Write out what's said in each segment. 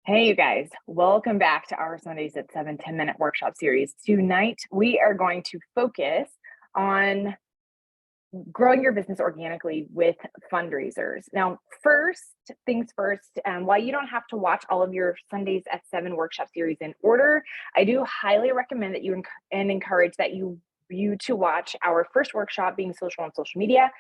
Hey, you guys, welcome back to our Sundays at 7 10-minute workshop series. Tonight, we are going to focus on growing your business organically with fundraisers. Now, first things first, while you don't have to watch all of your Sundays at 7 workshop series in order, I do highly recommend that you and encourage that you to watch our first workshop being social on social media.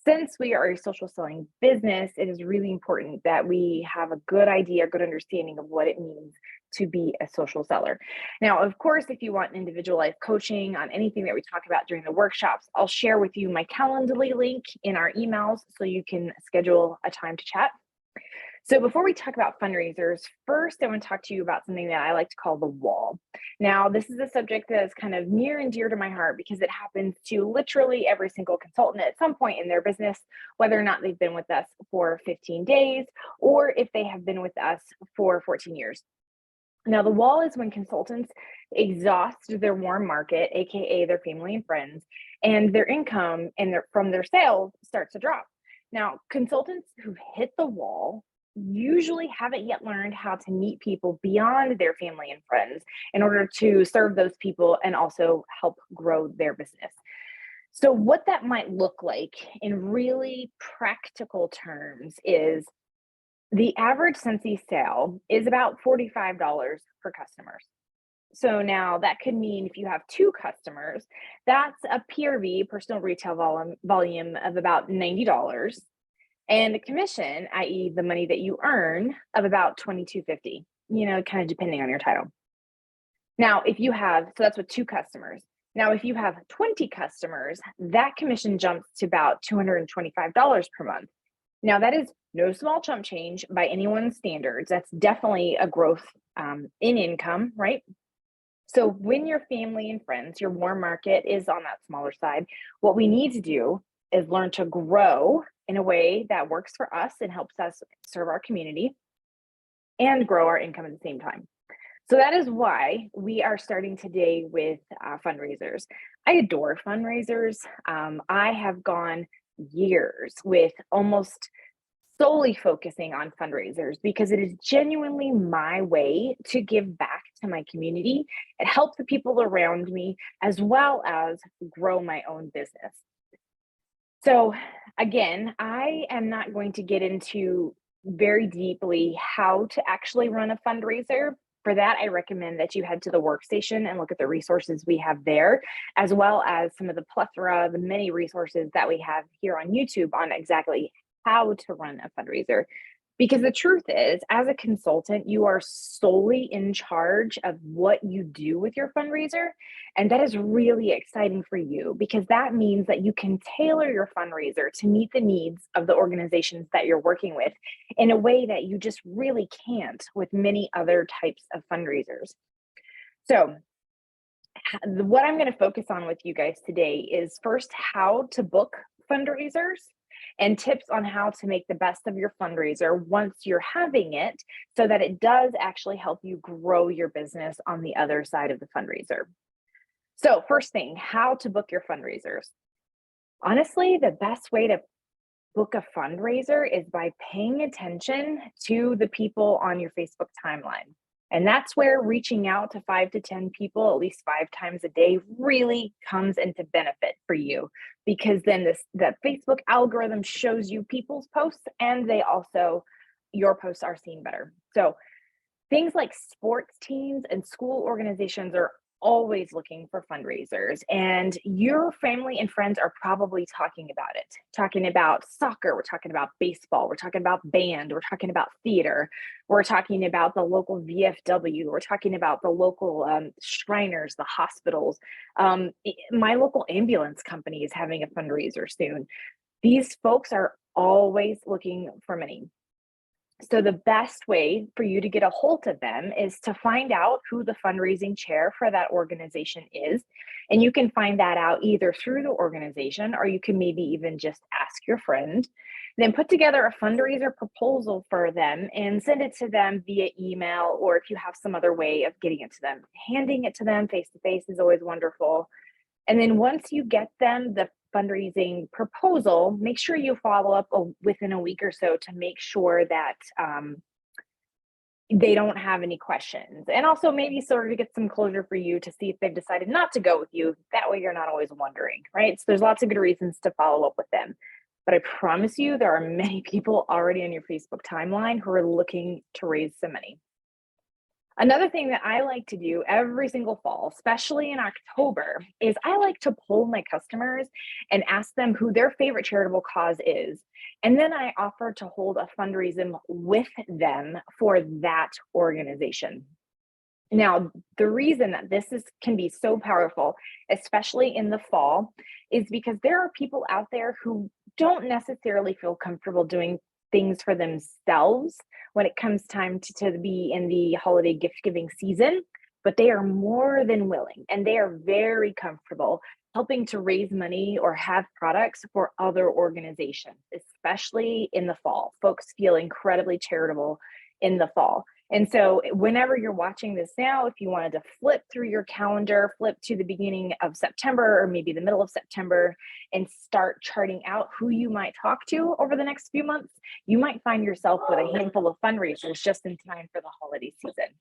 Since we are a social selling business, it is really important that we have a good idea, good understanding of what it means to be a social seller. Now, of course, if you want individual coaching on anything that we talk about during the workshops, I'll share with you my Calendly link in our emails so you can schedule a time to chat. So before we talk about fundraisers, first I want to talk to you about something that I like to call the wall. Now, this is a subject that is kind of near and dear to my heart because it happens to literally every single consultant at some point in their business, whether or not they've been with us for 15 days or if they have been with us for 14 years. Now, the wall is when consultants exhaust their warm market, aka their family and friends, and their income and from their sales starts to drop. Now, consultants who've hit the wall usually haven't yet learned how to meet people beyond their family and friends in order to serve those people and also help grow their business. So, what that might look like in really practical terms is the average Scentsy sale is about $45 per customer. So now that could mean if you have two customers, that's a PRV, personal retail volume of about $90 and a commission, i.e. the money that you earn of about $22.50, kind of depending on your title. Now, so that's with two customers. Now, if you have 20 customers, that commission jumps to about $225 per month. Now, that is no small chump change by anyone's standards. That's definitely a growth in income, right? So when your family and friends, your warm market is on that smaller side, what we need to do is learn to grow in a way that works for us and helps us serve our community and grow our income at the same time. So that is why we are starting today with fundraisers. I adore fundraisers. I have gone years with almost solely focusing on fundraisers because it is genuinely my way to give back to my community and help the people around me as well as grow my own business. So again, I am not going to get into very deeply how to actually run a fundraiser. For that, I recommend that you head to the workstation and look at the resources we have there, as well as some of the plethora, the many resources that we have here on YouTube on exactly how to run a fundraiser. Because the truth is, as a consultant, you are solely in charge of what you do with your fundraiser. And that is really exciting for you because that means that you can tailor your fundraiser to meet the needs of the organizations that you're working with in a way that you just really can't with many other types of fundraisers. So, what I'm going to focus on with you guys today is first how to book fundraisers and tips on how to make the best of your fundraiser once you're having it so that it does actually help you grow your business on the other side of the fundraiser. So, first thing, how to book your fundraisers. Honestly, the best way to book a fundraiser is by paying attention to the people on your Facebook timeline. And that's where reaching out to 5 to 10 people at least 5 times a day really comes into benefit for you because then the Facebook algorithm shows you people's posts and your posts are seen better. So things like sports teams and school organizations are always looking for fundraisers, and your family and friends are probably talking about it. Talking about soccer, we're talking about baseball, we're talking about band, we're talking about theater, we're talking about the local VFW, we're talking about the local Shriners, the hospitals. My local ambulance company is having a fundraiser soon. These folks are always looking for money. So the best way for you to get a hold of them is to find out who the fundraising chair for that organization is. And you can find that out either through the organization or you can maybe even just ask your friend. Then put together a fundraiser proposal for them and send it to them via email, or if you have some other way of getting it to them. Handing it to them face to face is always wonderful. And then once you get them the fundraising proposal, make sure you follow up within a week or so to make sure that they don't have any questions. And also maybe sort of get some closure for you to see if they've decided not to go with you. That way you're not always wondering, right? So there's lots of good reasons to follow up with them. But I promise you, there are many people already on your Facebook timeline who are looking to raise some money. Another thing that I like to do every single fall, especially in October, is I like to poll my customers and ask them who their favorite charitable cause is. And then I offer to hold a fundraising with them for that organization. Now, the reason that can be so powerful, especially in the fall, is because there are people out there who don't necessarily feel comfortable doing things for themselves when it comes time to be in the holiday gift giving season, but they are more than willing and they are very comfortable helping to raise money or have products for other organizations, especially in the fall. Folks feel incredibly charitable in the fall. And so whenever you're watching this now, if you wanted to flip through your calendar, flip to the beginning of September or maybe the middle of September and start charting out who you might talk to over the next few months, you might find yourself with a handful of fundraisers just in time for the holiday season.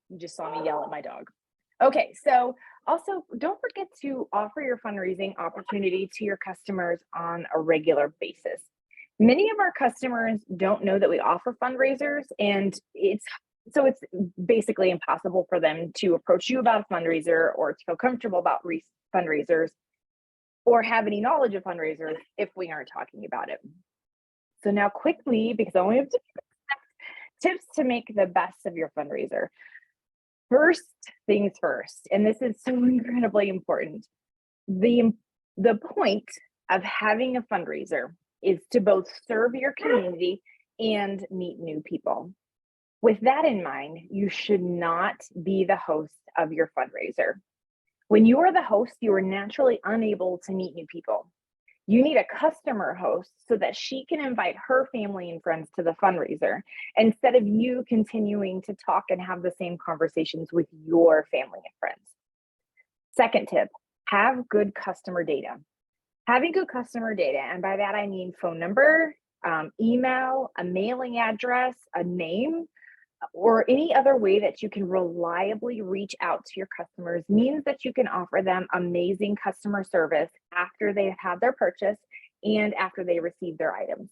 You just saw me yell at my dog. Okay, so also don't forget to offer your fundraising opportunity to your customers on a regular basis. Many of our customers don't know that we offer fundraisers, and it's basically impossible for them to approach you about a fundraiser or to feel comfortable about fundraisers or have any knowledge of fundraisers if we aren't talking about it. So now quickly, because I only have tips to make the best of your fundraiser. First things first, and this is so incredibly important. The point of having a fundraiser is to both serve your community and meet new people. With that in mind, you should not be the host of your fundraiser. When you are the host, you are naturally unable to meet new people. You need a customer host so that she can invite her family and friends to the fundraiser instead of you continuing to talk and have the same conversations with your family and friends. Second tip, have good customer data. Having good customer data, and by that I mean phone number, email, a mailing address, a name, or any other way that you can reliably reach out to your customers means that you can offer them amazing customer service after they've had their purchase and after they receive their items.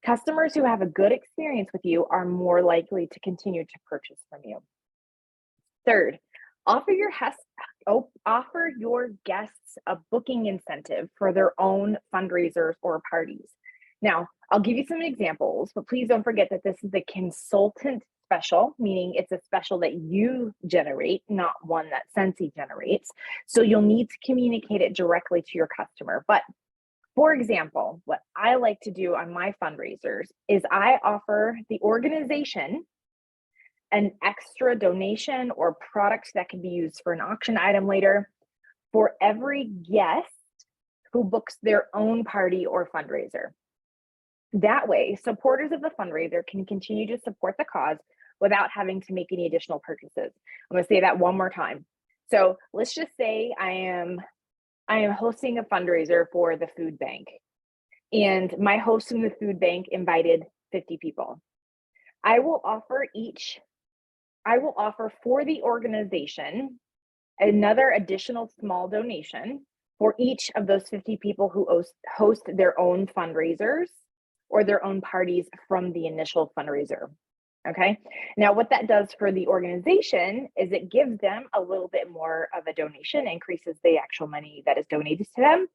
Customers who have a good experience with you are more likely to continue to purchase from you. Third, offer your guests a booking incentive for their own fundraisers or parties. Now, I'll give you some examples, but please don't forget that this is a consultant special, meaning it's a special that you generate, not one that Scentsy generates. So you'll need to communicate it directly to your customer. But for example, what I like to do on my fundraisers is I offer the organization an extra donation or product that can be used for an auction item later for every guest who books their own party or fundraiser. That way, supporters of the fundraiser can continue to support the cause without having to make any additional purchases. I'm going to say that one more time. So let's just say I am hosting a fundraiser for the food bank, and my host in the food bank invited 50 people. I will offer for the organization another additional small donation for each of those 50 people who host their own fundraisers or their own parties from the initial fundraiser. Okay. Now, what that does for the organization is it gives them a little bit more of a donation, increases the actual money that is donated to them.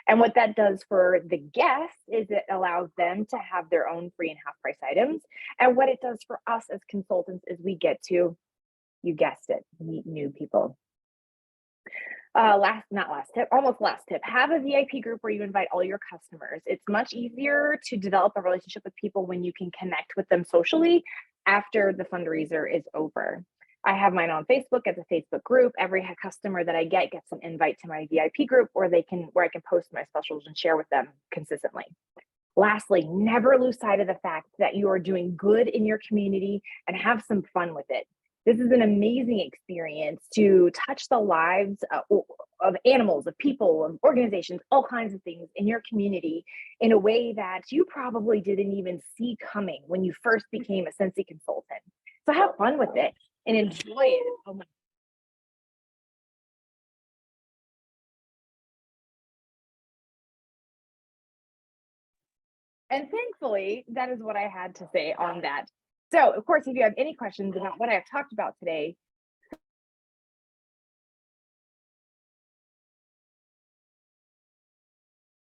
And what that does for the guests is it allows them to have their own free and half price items. And what it does for us as consultants is we get to, you guessed it, meet new people. Last tip, have a VIP group where you invite all your customers. It's much easier to develop a relationship with people when you can connect with them socially after the fundraiser is over. I have mine on Facebook as a Facebook group. Every customer that I get gets an invite to my VIP group where I can post my specials and share with them consistently. Lastly, never lose sight of the fact that you are doing good in your community and have some fun with it. This is an amazing experience to touch the lives of animals, of people, of organizations, all kinds of things in your community in a way that you probably didn't even see coming when you first became a Scentsy consultant. So have fun with it and enjoy it. Oh my. And thankfully, that is what I had to say on that. So, of course, if you have any questions about what I've talked about today,